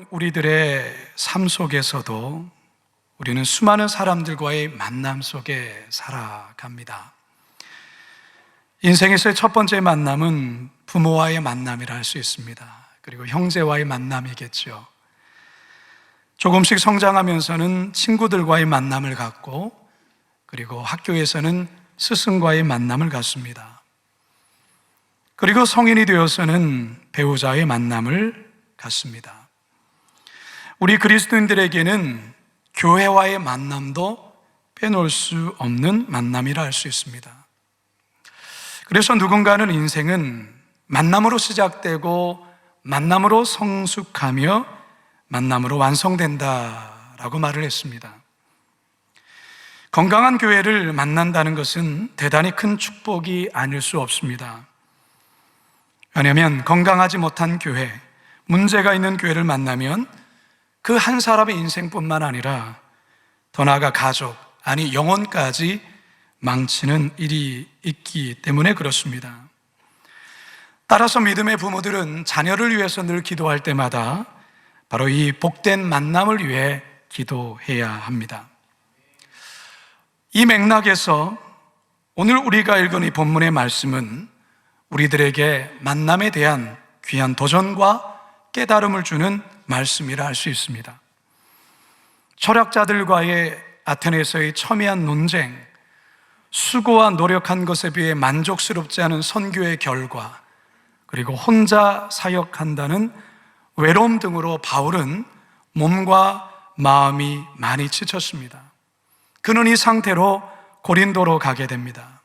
우리들의 삶 속에서도 우리는 수많은 사람들과의 만남 속에 살아갑니다. 인생에서의 첫 번째 만남은 부모와의 만남이라 할 수 있습니다. 그리고 형제와의 만남이겠죠. 조금씩 성장하면서는 친구들과의 만남을 갖고, 그리고 학교에서는 스승과의 만남을 갖습니다. 그리고 성인이 되어서는 배우자의 만남을 갖습니다. 우리 그리스도인들에게는 교회와의 만남도 빼놓을 수 없는 만남이라 할 수 있습니다. 그래서 누군가는 인생은 만남으로 시작되고 만남으로 성숙하며 만남으로 완성된다라고 말을 했습니다. 건강한 교회를 만난다는 것은 대단히 큰 축복이 아닐 수 없습니다. 왜냐하면 건강하지 못한 교회, 문제가 있는 교회를 만나면 그 한 사람의 인생뿐만 아니라 더 나아가 가족, 아니 영혼까지 망치는 일이 있기 때문에 그렇습니다. 따라서 믿음의 부모들은 자녀를 위해서 늘 기도할 때마다 바로 이 복된 만남을 위해 기도해야 합니다. 이 맥락에서 오늘 우리가 읽은 이 본문의 말씀은 우리들에게 만남에 대한 귀한 도전과 깨달음을 주는 말씀이라 할 수 있습니다. 철학자들과의 아테네에서의 첨예한 논쟁, 수고와 노력한 것에 비해 만족스럽지 않은 선교의 결과, 그리고 혼자 사역한다는 외로움 등으로 바울은 몸과 마음이 많이 지쳤습니다. 그는 이 상태로 고린도로 가게 됩니다.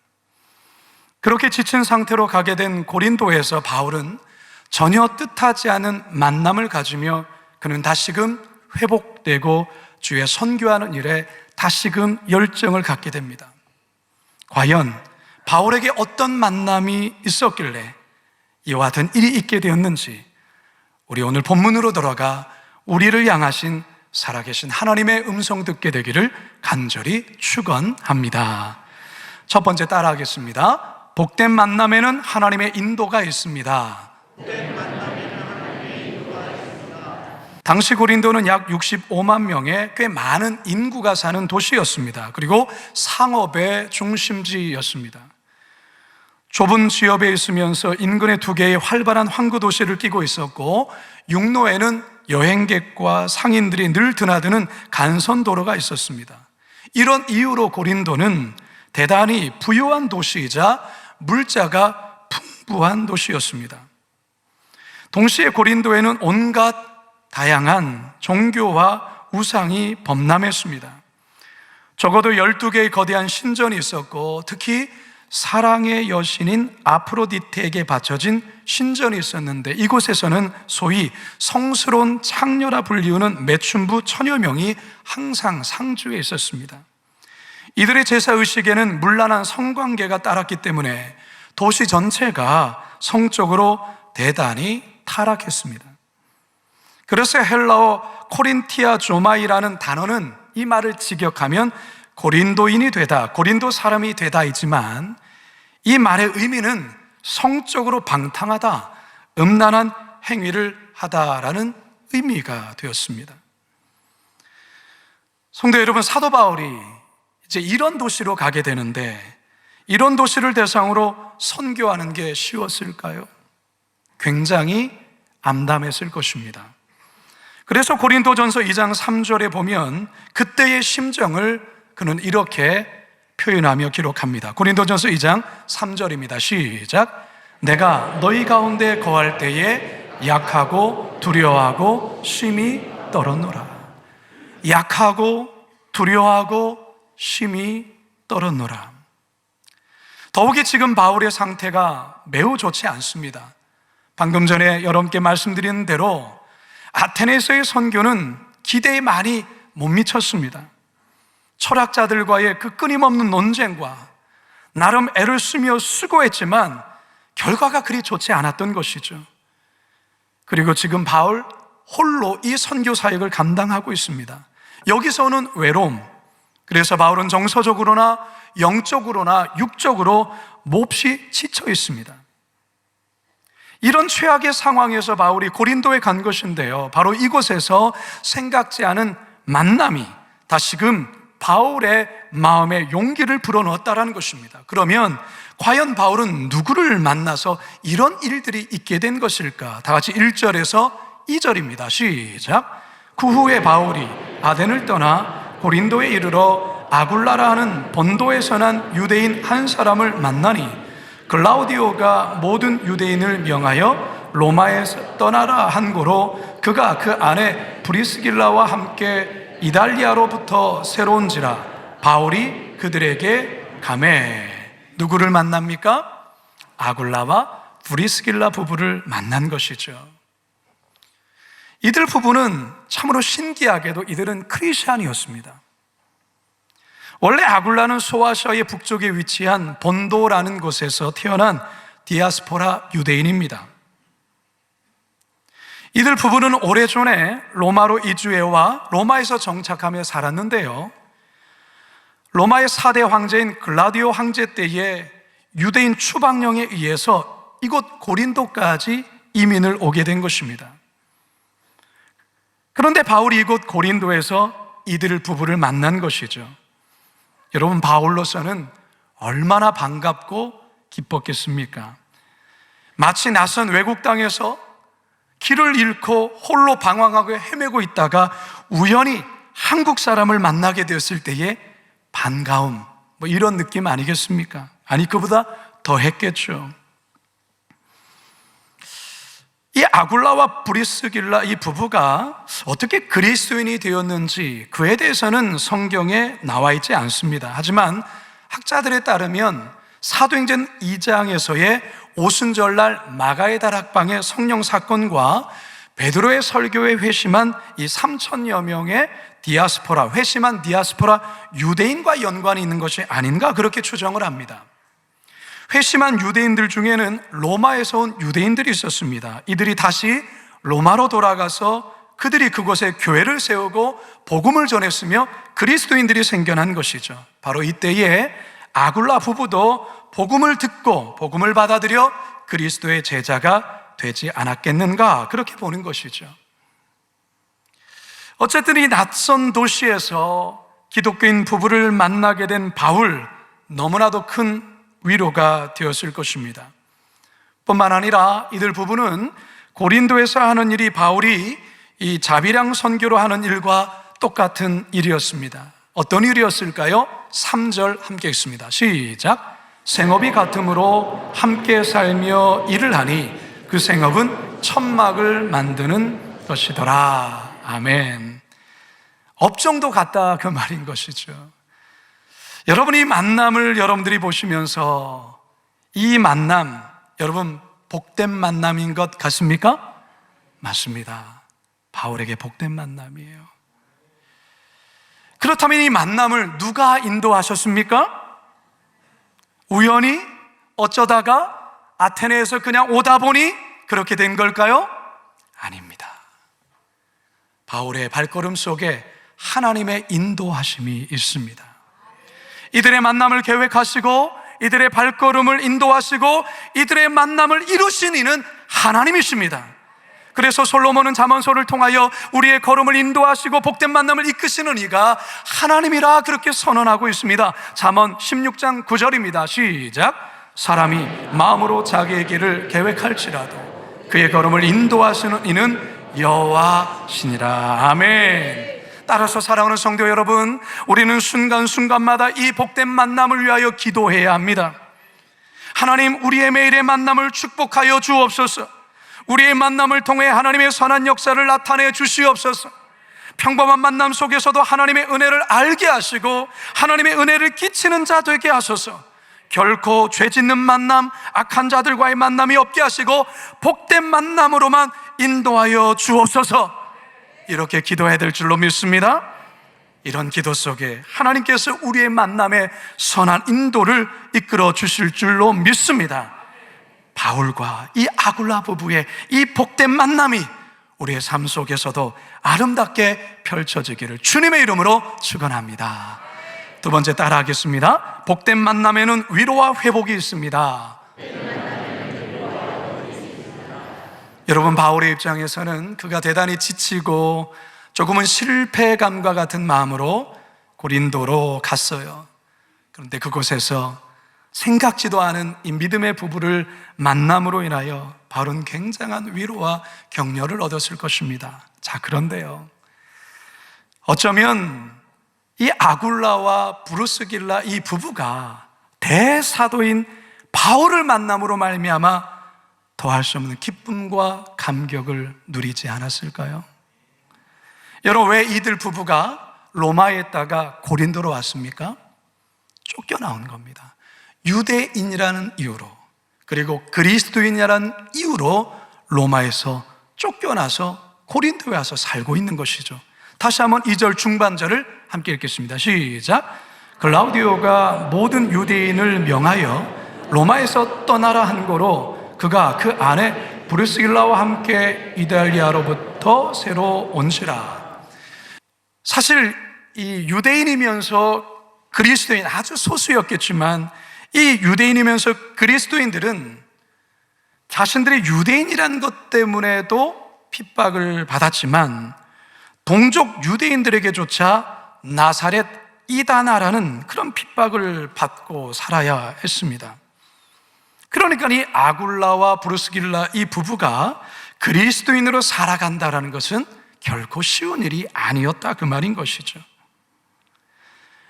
그렇게 지친 상태로 가게 된 고린도에서 바울은 전혀 뜻하지 않은 만남을 가지며 그는 다시금 회복되고 주의 선교하는 일에 다시금 열정을 갖게 됩니다. 과연 바울에게 어떤 만남이 있었길래 이와 같은 일이 있게 되었는지 우리 오늘 본문으로 돌아가 우리를 향하신 살아계신 하나님의 음성 듣게 되기를 간절히 축원합니다. 첫 번째 따라하겠습니다. 복된 만남에는 하나님의 인도가 있습니다. 당시 고린도는 약 65만 명의 꽤 많은 인구가 사는 도시였습니다. 그리고 상업의 중심지였습니다. 좁은 지역에 있으면서 인근에 두 개의 활발한 항구 도시를 끼고 있었고, 육로에는 여행객과 상인들이 늘 드나드는 간선도로가 있었습니다. 이런 이유로 고린도는 대단히 부유한 도시이자 물자가 풍부한 도시였습니다. 동시에 고린도에는 온갖 다양한 종교와 우상이 범람했습니다. 적어도 12개의 거대한 신전이 있었고, 특히 사랑의 여신인 아프로디테에게 바쳐진 신전이 있었는데, 이곳에서는 소위 성스러운 창녀라 불리우는 매춘부 천여 명이 항상 상주해 있었습니다. 이들의 제사의식에는 문란한 성관계가 따랐기 때문에 도시 전체가 성적으로 대단히 타락했습니다. 그래서 헬라어 코린티아 조마이라는 단어는 이 말을 직역하면 고린도인이 되다, 고린도 사람이 되다이지만 이 말의 의미는 성적으로 방탕하다, 음란한 행위를 하다라는 의미가 되었습니다. 성도 여러분, 사도 바울이 이제 이런 도시로 가게 되는데, 이런 도시를 대상으로 선교하는 게 쉬웠을까요? 굉장히 암담했을 것입니다. 그래서 고린도전서 2장 3절에 보면 그때의 심정을 그는 이렇게 표현하며 기록합니다. 고린도전서 2장 3절입니다. 시작. 내가 너희 가운데 거할 때에 약하고 두려워하고 심히 떨었노라. 약하고 두려워하고 심히 떨었노라. 더욱이 지금 바울의 상태가 매우 좋지 않습니다. 방금 전에 여러분께 말씀드린 대로 아테네에서의 선교는 기대에 많이 못 미쳤습니다. 철학자들과의 그 끊임없는 논쟁과 나름 애를 쓰며 수고했지만 결과가 그리 좋지 않았던 것이죠. 그리고 지금 바울 홀로 이 선교 사역을 감당하고 있습니다. 여기서 오는 외로움, 그래서 바울은 정서적으로나 영적으로나 육적으로 몹시 지쳐 있습니다. 이런 최악의 상황에서 바울이 고린도에 간 것인데요, 바로 이곳에서 생각지 않은 만남이 다시금 바울의 마음에 용기를 불어넣었다라는 것입니다. 그러면 과연 바울은 누구를 만나서 이런 일들이 있게 된 것일까? 다 같이 1절에서 2절입니다. 시작. 그 후에 바울이 아덴을 떠나 고린도에 이르러 아굴라라 하는 본도에서 난 유대인 한 사람을 만나니 글라우디오가 모든 유대인을 명하여 로마에서 떠나라 한 고로 그가 그 안에 브리스길라와 함께 이달리아로부터 새로 온지라 바울이 그들에게 가매. 누구를 만납니까? 아굴라와 브리스길라 부부를 만난 것이죠. 이들 부부는 참으로 신기하게도 이들은 크리스찬이었습니다. 원래 아굴라는 소아시아의 북쪽에 위치한 본도라는 곳에서 태어난 디아스포라 유대인입니다. 이들 부부는 오래전에 로마로 이주해와 로마에서 정착하며 살았는데요, 로마의 4대 황제인 글라디오 황제 때에 유대인 추방령에 의해서 이곳 고린도까지 이민을 오게 된 것입니다. 그런데 바울이 이곳 고린도에서 이들 부부를 만난 것이죠. 여러분, 바울로서는 얼마나 반갑고 기뻤겠습니까? 마치 낯선 외국 땅에서 길을 잃고 홀로 방황하고 헤매고 있다가 우연히 한국 사람을 만나게 되었을 때의 반가움, 이런 느낌 아니겠습니까? 아니, 그보다 더 했겠죠. 이 아굴라와 브리스길라 이 부부가 어떻게 그리스도인이 되었는지 그에 대해서는 성경에 나와 있지 않습니다. 하지만 학자들에 따르면 사도행전 2장에서의 오순절날 마가의 다락방의 성령 사건과 베드로의 설교에 회심한 이 3,000여 명의 디아스포라, 회심한 디아스포라 유대인과 연관이 있는 것이 아닌가, 그렇게 추정을 합니다. 회심한 유대인들 중에는 로마에서 온 유대인들이 있었습니다. 이들이 다시 로마로 돌아가서 그들이 그곳에 교회를 세우고 복음을 전했으며 그리스도인들이 생겨난 것이죠. 바로 이때에 아굴라 부부도 복음을 듣고 복음을 받아들여 그리스도의 제자가 되지 않았겠는가, 그렇게 보는 것이죠. 어쨌든 이 낯선 도시에서 기독교인 부부를 만나게 된 바울, 너무나도 큰 위로가 되었을 것입니다. 뿐만 아니라 이들 부부는 고린도에서 하는 일이 바울이 이 자비랑 선교로 하는 일과 똑같은 일이었습니다. 어떤 일이었을까요? 3절 함께 읽습니다. 시작. 생업이 같으므로 함께 살며 일을 하니 그 생업은 천막을 만드는 것이더라. 아멘. 업종도 같다, 그 말인 것이죠. 여러분, 이 만남을 여러분들이 보시면서 이 만남, 여러분 복된 만남인 것 같습니까? 맞습니다. 바울에게 복된 만남이에요. 그렇다면 이 만남을 누가 인도하셨습니까? 우연히 어쩌다가 아테네에서 그냥 오다 보니 그렇게 된 걸까요? 아닙니다. 바울의 발걸음 속에 하나님의 인도하심이 있습니다. 이들의 만남을 계획하시고 이들의 발걸음을 인도하시고 이들의 만남을 이루신 이는 하나님이십니다. 그래서 솔로몬은 잠언서를 통하여 우리의 걸음을 인도하시고 복된 만남을 이끄시는 이가 하나님이라 그렇게 선언하고 있습니다. 잠언 16장 9절입니다. 시작. 사람이 마음으로 자기의 길을 계획할지라도 그의 걸음을 인도하시는 이는 여호와시니라. 아멘. 따라서 사랑하는 성도 여러분, 우리는 순간순간마다 이 복된 만남을 위하여 기도해야 합니다. 하나님, 우리의 매일의 만남을 축복하여 주옵소서. 우리의 만남을 통해 하나님의 선한 역사를 나타내 주시옵소서. 평범한 만남 속에서도 하나님의 은혜를 알게 하시고 하나님의 은혜를 끼치는 자 되게 하소서. 결코 죄 짓는 만남, 악한 자들과의 만남이 없게 하시고 복된 만남으로만 인도하여 주옵소서. 이렇게 기도해야 될 줄로 믿습니다. 이런 기도 속에 하나님께서 우리의 만남에 선한 인도를 이끌어 주실 줄로 믿습니다. 바울과 이 아굴라 부부의 이 복된 만남이 우리의 삶 속에서도 아름답게 펼쳐지기를 주님의 이름으로 축원합니다. 두 번째 따라하겠습니다. 복된 만남에는 위로와 회복이 있습니다. 여러분, 바울의 입장에서는 그가 대단히 지치고 조금은 실패감과 같은 마음으로 고린도로 갔어요. 그런데 그곳에서 생각지도 않은 이 믿음의 부부를 만남으로 인하여 바울은 굉장한 위로와 격려를 얻었을 것입니다. 자, 그런데요, 어쩌면 이 아굴라와 브루스길라 이 부부가 대사도인 바울을 만남으로 말미암아 더할 수 없는 기쁨과 감격을 누리지 않았을까요? 여러분, 왜 이들 부부가 로마에 있다가 고린도로 왔습니까? 쫓겨나온 겁니다. 유대인이라는 이유로, 그리고 그리스도인이라는 이유로 로마에서 쫓겨나서 고린도에 와서 살고 있는 것이죠. 다시 한번 2절 중반절을 함께 읽겠습니다. 시작. 글라우디오가 모든 유대인을 명하여 로마에서 떠나라 한 거로 그가 그 안에 브루스길라와 함께 이달리아로부터 새로 온시라. 사실 이 유대인이면서 그리스도인, 아주 소수였겠지만 이 유대인이면서 그리스도인들은 자신들의 유대인이라는 것 때문에도 핍박을 받았지만 동족 유대인들에게조차 나사렛 이다나라는 그런 핍박을 받고 살아야 했습니다. 그러니까 이 아굴라와 브루스길라 이 부부가 그리스도인으로 살아간다는 것은 결코 쉬운 일이 아니었다, 그 말인 것이죠.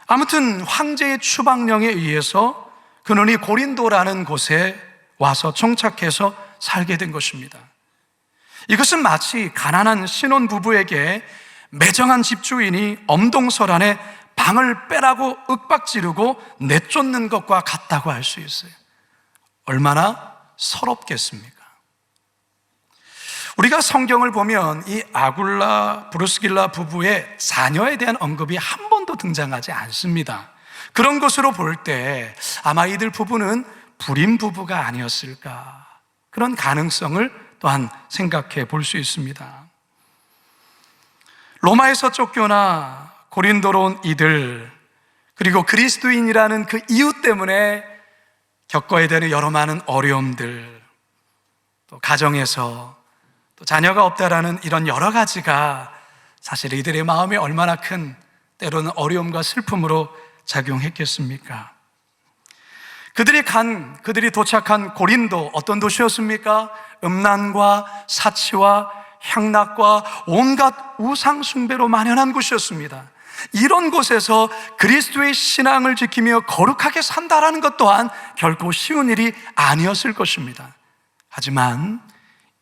아무튼 황제의 추방령에 의해서 그는 이 고린도라는 곳에 와서 정착해서 살게 된 것입니다. 이것은 마치 가난한 신혼부부에게 매정한 집주인이 엄동설안에 방을 빼라고 윽박지르고 내쫓는 것과 같다고 할 수 있어요. 얼마나 서럽겠습니까? 우리가 성경을 보면 이 아굴라, 브루스길라 부부의 자녀에 대한 언급이 한 번도 등장하지 않습니다. 그런 것으로 볼 때 아마 이들 부부는 불임 부부가 아니었을까, 그런 가능성을 또한 생각해 볼 수 있습니다. 로마에서 쫓겨나 고린도로 온 이들, 그리고 그리스도인이라는 그 이유 때문에 겪어야 되는 여러 많은 어려움들, 또 가정에서 또 자녀가 없다라는 이런 여러 가지가 사실 이들의 마음에 얼마나 큰, 때로는 어려움과 슬픔으로 작용했겠습니까? 그들이 도착한 고린도, 어떤 도시였습니까? 음란과 사치와 향락과 온갖 우상 숭배로 만연한 곳이었습니다. 이런 곳에서 그리스도의 신앙을 지키며 거룩하게 산다라는 것 또한 결코 쉬운 일이 아니었을 것입니다. 하지만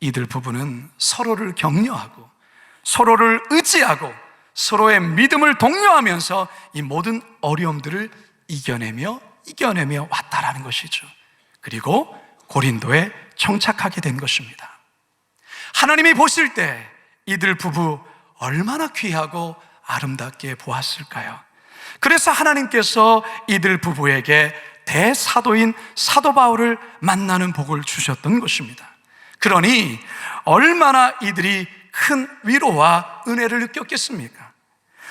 이들 부부는 서로를 격려하고 서로를 의지하고 서로의 믿음을 독려하면서 이 모든 어려움들을 이겨내며 왔다라는 것이죠. 그리고 고린도에 정착하게 된 것입니다. 하나님이 보실 때 이들 부부 얼마나 귀하고 아름답게 보았을까요? 그래서 하나님께서 이들 부부에게 대사도인 사도 바울을 만나는 복을 주셨던 것입니다. 그러니 얼마나 이들이 큰 위로와 은혜를 느꼈겠습니까?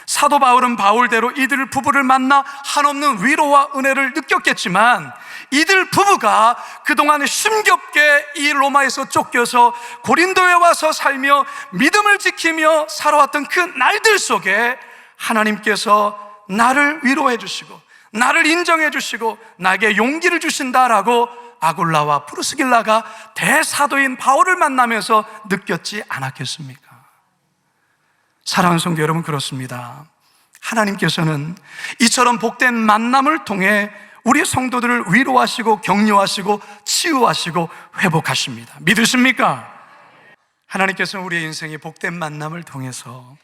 사도 바울은 바울대로 이들 부부를 만나 한없는 위로와 은혜를 느꼈겠지만 이들 부부가 그동안 힘겹게 이 로마에서 쫓겨서 고린도에 와서 살며 믿음을 지키며 살아왔던 그 날들 속에 하나님께서 나를 위로해 주시고 나를 인정해 주시고 나에게 용기를 주신다라고 아굴라와 브루스길라가 대사도인 바울을 만나면서 느꼈지 않았겠습니까? 사랑하는 성도 여러분, 그렇습니다. 하나님께서는 이처럼 복된 만남을 통해 우리 성도들을 위로하시고 격려하시고 치유하시고 회복하십니다. 믿으십니까? 하나님께서는 우리의 인생의 복된 만남을 통해서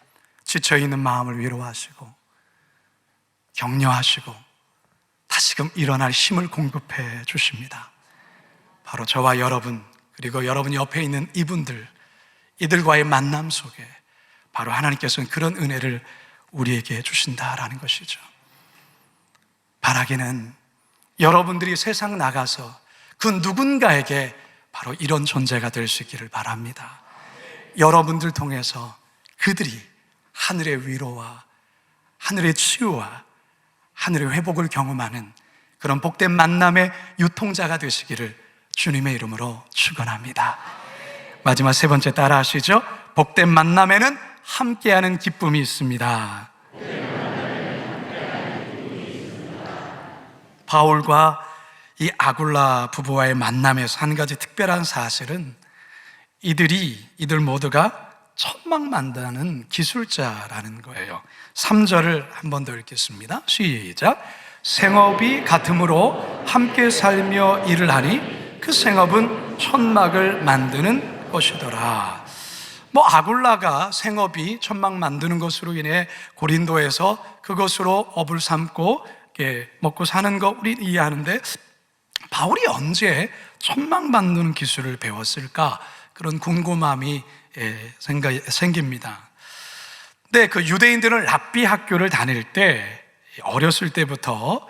지쳐있는 마음을 위로하시고 격려하시고 다시금 일어날 힘을 공급해 주십니다. 바로 저와 여러분, 그리고 여러분 옆에 있는 이들과의 만남 속에 바로 하나님께서는 그런 은혜를 우리에게 주신다라는 것이죠. 바라기는 여러분들이 세상 나가서 그 누군가에게 바로 이런 존재가 될 수 있기를 바랍니다. 여러분들 통해서 그들이 하늘의 위로와 하늘의 치유와 하늘의 회복을 경험하는 그런 복된 만남의 유통자가 되시기를 주님의 이름으로 축원합니다. 마지막 세 번째 따라 하시죠. 복된 만남에는 함께하는 기쁨이 있습니다. 바울과 이 아굴라 부부와의 만남에서 한 가지 특별한 사실은 이들 모두가 천막만드는 기술자라는 거예요. 3절을 한 번 더 읽겠습니다. 시작. 생업이 같으므로 함께 살며 일을 하니 그 생업은 천막을 만드는 것이더라. 아굴라가 생업이 천막 만드는 것으로 인해 고린도에서 그것으로 업을 삼고 먹고 사는 거 우리 이해하는데, 바울이 언제 천막 만드는 기술을 배웠을까? 그런 궁금함이 생깁니다. 근데 그 유대인들은 랍비 학교를 다닐 때 어렸을 때부터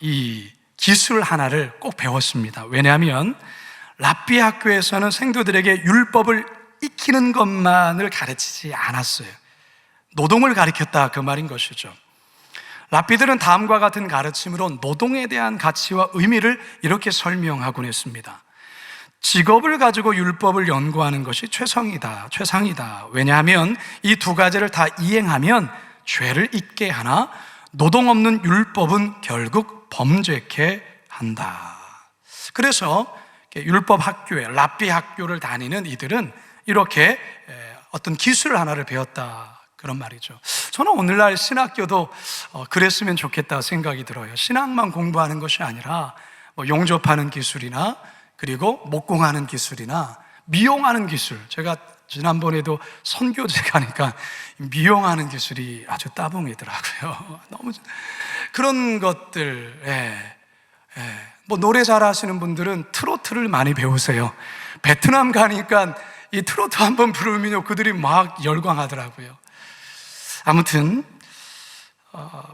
이 기술 하나를 꼭 배웠습니다. 왜냐하면 랍비 학교에서는 생徒들에게 율법을 익히는 것만을 가르치지 않았어요. 노동을 가르쳤다, 그 말인 것이죠. 랍비들은 다음과 같은 가르침으로 노동에 대한 가치와 의미를 이렇게 설명하곤 했습니다. 직업을 가지고 율법을 연구하는 것이 최상이다. 왜냐하면 이 두 가지를 다 이행하면 죄를 잊게 하나 노동 없는 율법은 결국 범죄케 한다. 그래서 율법 학교에, 랍비 학교를 다니는 이들은 이렇게 어떤 기술 하나를 배웠다, 그런 말이죠. 저는 오늘날 신학교도 그랬으면 좋겠다 생각이 들어요. 신학만 공부하는 것이 아니라 용접하는 기술이나, 그리고 목공하는 기술이나 미용하는 기술. 제가 지난번에도 선교제 가니까 미용하는 기술이 아주 따봉이더라고요. 너무 그런 것들. 노래 잘하시는 분들은 트로트를 많이 배우세요. 베트남 가니까 이 트로트 한번 부르면요, 그들이 막 열광하더라고요. 아무튼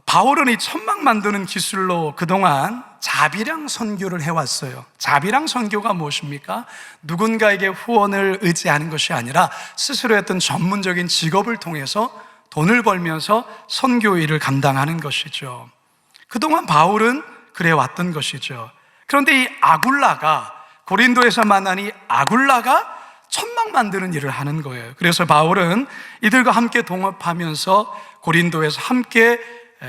바울은 이 천막 만드는 기술로 그동안 자비랑 선교를 해왔어요. 자비랑 선교가 무엇입니까? 누군가에게 후원을 의지하는 것이 아니라 스스로 했던 전문적인 직업을 통해서 돈을 벌면서 선교 일을 감당하는 것이죠. 그동안 바울은 그래 왔던 것이죠. 그런데 이 아굴라가, 고린도에서 만난 이 아굴라가 천막 만드는 일을 하는 거예요. 그래서 바울은 이들과 함께 동업하면서 고린도에서 함께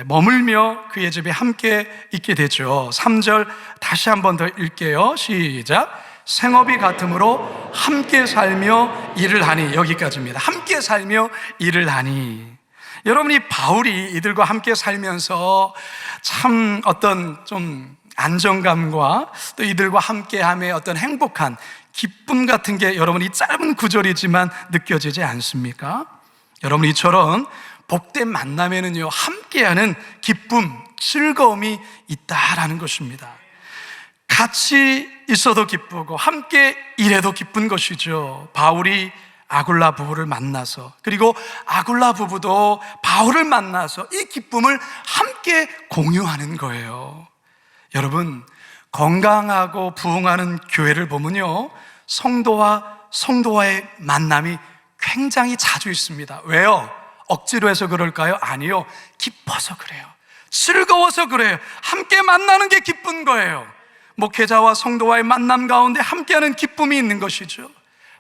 머물며 그의 집에 함께 있게 되죠. 3절 다시 한 번 더 읽게요. 시작. 생업이 같으므로 함께 살며 일을 하니. 여기까지입니다. 함께 살며 일을 하니. 여러분이 바울이 이들과 함께 살면서 참 어떤 좀 안정감과 또 이들과 함께함의 어떤 행복한 기쁨 같은 게 여러분 이 짧은 구절이지만 느껴지지 않습니까? 여러분 이처럼 복된 만남에는요, 함께하는 기쁨, 즐거움이 있다라는 것입니다. 같이 있어도 기쁘고 함께 일해도 기쁜 것이죠. 바울이 아굴라 부부를 만나서, 그리고 아굴라 부부도 바울을 만나서 이 기쁨을 함께 공유하는 거예요. 여러분, 건강하고 부흥하는 교회를 보면요, 성도와의 만남이 굉장히 자주 있습니다. 왜요? 억지로 해서 그럴까요? 아니요, 기뻐서 그래요. 즐거워서 그래요. 함께 만나는 게 기쁜 거예요. 목회자와 성도와의 만남 가운데 함께하는 기쁨이 있는 것이죠.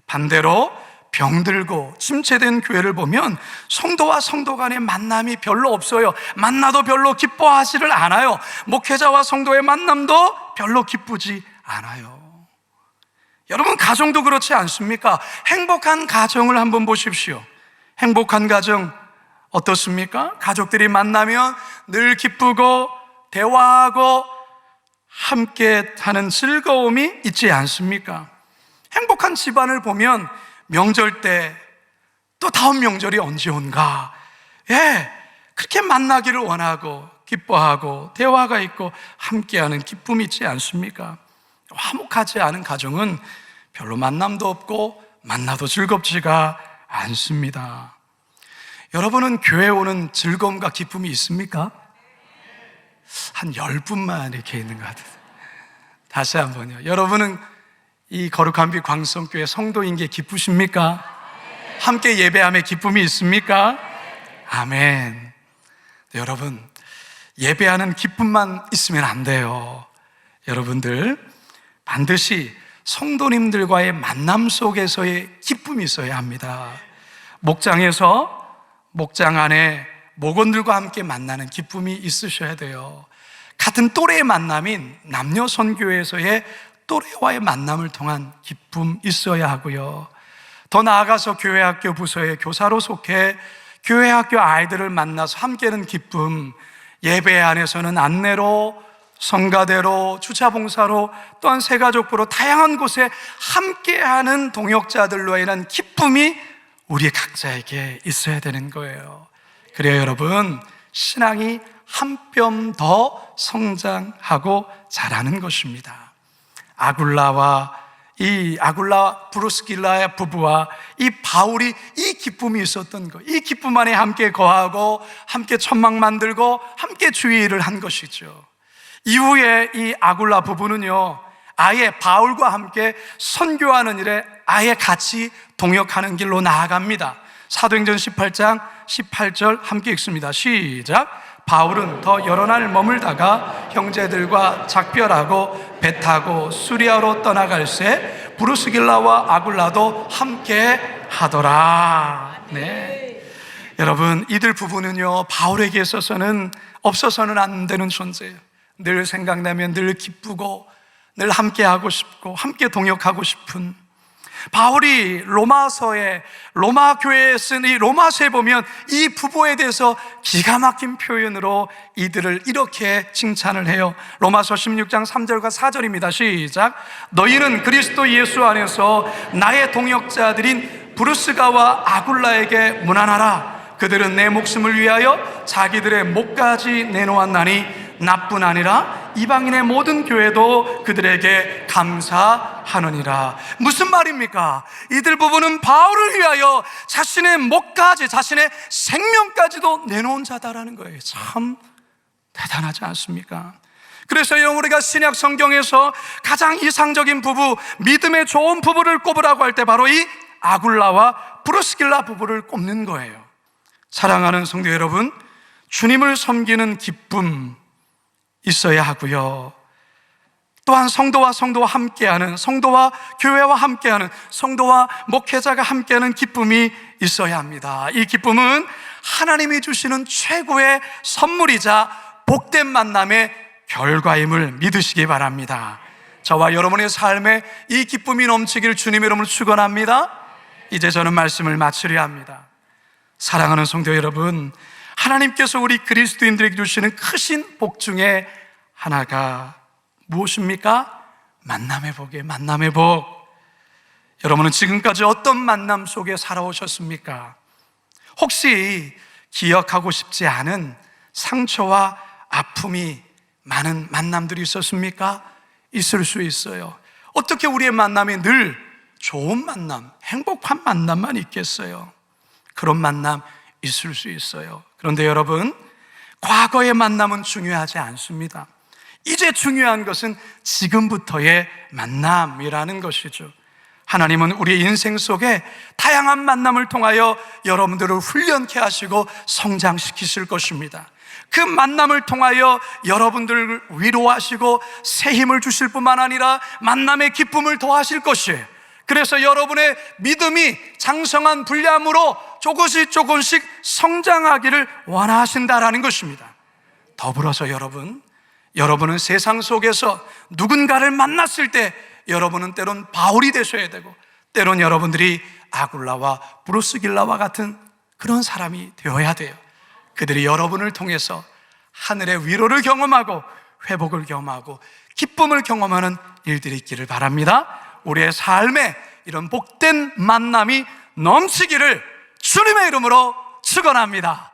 반대로 병들고 침체된 교회를 보면 성도와 성도 간의 만남이 별로 없어요. 만나도 별로 기뻐하지를 않아요. 목회자와 성도의 만남도 별로 기쁘지 않아요. 여러분, 가정도 그렇지 않습니까? 행복한 가정을 한번 보십시오. 행복한 가정 어떻습니까? 가족들이 만나면 늘 기쁘고 대화하고 함께 하는 즐거움이 있지 않습니까? 행복한 집안을 보면 명절 때 또 다음 명절이 언제 온가, 그렇게 만나기를 원하고 기뻐하고 대화가 있고 함께하는 기쁨이 있지 않습니까? 화목하지 않은 가정은 별로 만남도 없고 만나도 즐겁지가 않습니다. 여러분은 교회에 오는 즐거움과 기쁨이 있습니까? 한 10분만 이렇게 있는 것 같아요. 다시 한번요. 여러분은 이 거룩한 빛 광성교회 성도인 게 기쁘십니까? 함께 예배함에 기쁨이 있습니까? 아멘. 여러분, 예배하는 기쁨만 있으면 안 돼요. 여러분들 반드시 성도님들과의 만남 속에서의 기쁨이 있어야 합니다. 목장에서 목장 안에 목원들과 함께 만나는 기쁨이 있으셔야 돼요. 같은 또래의 만남인 남녀 선교회에서의 또래와의 만남을 통한 기쁨 있어야 하고요. 더 나아가서 교회 학교 부서의 교사로 속해 교회 학교 아이들을 만나서 함께하는 기쁨, 예배 안에서는 안내로, 성가대로, 주차봉사로, 또한 새가족부로 다양한 곳에 함께하는 동역자들로 인한 기쁨이 우리 각자에게 있어야 되는 거예요. 그래야 여러분, 신앙이 한 뼘 더 성장하고 자라는 것입니다. 아굴라 브루스길라의 부부와 이 바울이 이 기쁨이 있었던 것, 이 기쁨 안에 함께 거하고 함께 천막 만들고 함께 주의 일을 한 것이죠. 이후에 이 아굴라 부부는요, 아예 바울과 함께 선교하는 일에 아예 같이 동역하는 길로 나아갑니다. 사도행전 18장 18절 함께 읽습니다. 시작. 바울은 더 여러 날 머물다가 형제들과 작별하고 배 타고 수리아로 떠나갈새 브루스길라와 아굴라도 함께 하더라. 네. 여러분, 이들 부부는요, 바울에게 있어서는 없어서는 안 되는 존재예요. 늘 생각나면 늘 기쁘고 늘 함께 하고 싶고 함께 동역하고 싶은, 바울이 로마 교회에 쓴 이 로마서에 보면 이 부부에 대해서 기가 막힌 표현으로 이들을 이렇게 칭찬을 해요. 로마서 16장 3절과 4절입니다. 시작. 너희는 그리스도 예수 안에서 나의 동역자들인 브루스가와 아굴라에게 문안하라. 그들은 내 목숨을 위하여 자기들의 목까지 내놓았나니 나뿐 아니라 이방인의 모든 교회도 그들에게 감사하느니라. 무슨 말입니까? 이들 부부는 바울을 위하여 자신의 목까지, 자신의 생명까지도 내놓은 자다라는 거예요. 참 대단하지 않습니까? 그래서 우리가 신약 성경에서 가장 이상적인 부부, 믿음의 좋은 부부를 꼽으라고 할 때 바로 이 아굴라와 브루스길라 부부를 꼽는 거예요. 사랑하는 성도 여러분, 주님을 섬기는 기쁨 있어야 하고요. 또한 성도와 함께하는, 성도와 교회와 함께하는, 성도와 목회자가 함께하는 기쁨이 있어야 합니다. 이 기쁨은 하나님이 주시는 최고의 선물이자 복된 만남의 결과임을 믿으시기 바랍니다. 저와 여러분의 삶에 이 기쁨이 넘치길 주님의 이름으로 축원합니다. 이제 저는 말씀을 마치려 합니다. 사랑하는 성도 여러분, 하나님께서 우리 그리스도인들에게 주시는 크신 복 중에 하나가 무엇입니까? 만남의 복이에요. 만남의 복. 여러분은 지금까지 어떤 만남 속에 살아오셨습니까? 혹시 기억하고 싶지 않은 상처와 아픔이 많은 만남들이 있었습니까? 있을 수 있어요. 어떻게 우리의 만남이 늘 좋은 만남, 행복한 만남만 있겠어요? 그런 만남 있을 수 있어요. 그런데 여러분, 과거의 만남은 중요하지 않습니다. 이제 중요한 것은 지금부터의 만남이라는 것이죠. 하나님은 우리의 인생 속에 다양한 만남을 통하여 여러분들을 훈련케 하시고 성장시키실 것입니다. 그 만남을 통하여 여러분들을 위로하시고 새 힘을 주실 뿐만 아니라 만남의 기쁨을 더하실 것이에요. 그래서 여러분의 믿음이 장성한 분량으로 조금씩 성장하기를 원하신다라는 것입니다. 더불어서 여러분은 세상 속에서 누군가를 만났을 때 여러분은 때론 바울이 되셔야 되고, 때론 여러분들이 아굴라와 브루스길라와 같은 그런 사람이 되어야 돼요. 그들이 여러분을 통해서 하늘의 위로를 경험하고 회복을 경험하고 기쁨을 경험하는 일들이 있기를 바랍니다. 우리의 삶에 이런 복된 만남이 넘치기를 주님의 이름으로 축원합니다.